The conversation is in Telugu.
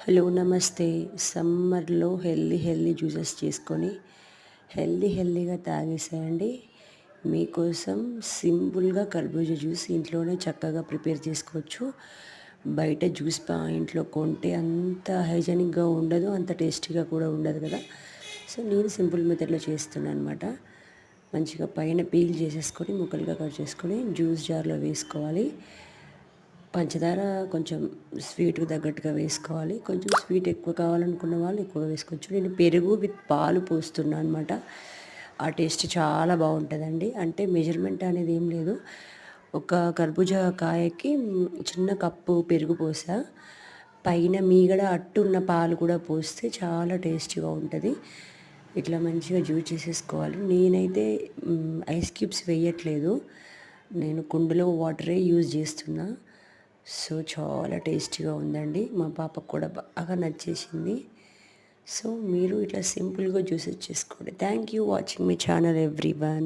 హలో నమస్తే. సమ్మర్లో హెల్దీ జ్యూసెస్ చేసుకొని హెల్దీగా తాగేసేయండి. మీకోసం సింపుల్గా కర్బూజా జ్యూస్ ఇంట్లోనే చక్కగా ప్రిపేర్ చేసుకోవచ్చు. బయట జ్యూస్ పాయింట్లో కొంటే అంత హైజెనిక్గా ఉండదు, అంత టేస్టీగా కూడా ఉండదు కదా. సో నేను సింపుల్ మెథడ్లో చేస్తున్నాను అనమాట. మంచిగా పైన పీల్ చేసేసుకొని ముక్కలుగా కట్ చేసుకొని జ్యూస్ జార్లో వేసుకోవాలి. పంచదార కొంచెం స్వీట్‌కి తగ్గట్టుగా వేసుకోవాలి. కొంచెం స్వీట్ ఎక్కువ కావాలనుకున్న వాళ్ళు ఎక్కువగా వేసుకోవచ్చు. నేను పెరుగు విత్ పాలు పోస్తున్నా అనమాట. ఆ టేస్ట్ చాలా బావుంటదండి. అంటే మెజర్‌మెంట్ అనేది ఏం లేదు. ఒక కర్బూజా కాయకి చిన్న కప్పు పెరుగు పోసా. పైన మీగడ అట్టున్న పాలు కూడా పోస్తే చాలా టేస్టీగా ఉంటది. ఇట్లా మంచిగా జ్యూస్ చేసేసుకోవాలి. నేనైతే ఐస్ క్యూబ్స్ వేయట్లేదు. నేను కుండలో వాటరే యూజ్ చేస్తున్నా. సో చాలా టేస్టీగా ఉందండి. మా పాపకు కూడా బాగా నచ్చేసింది. సో మీరు ఇట్లా సింపుల్గా జ్యూసెస్ చేసుకోండి. Thank you watching my channel everyone.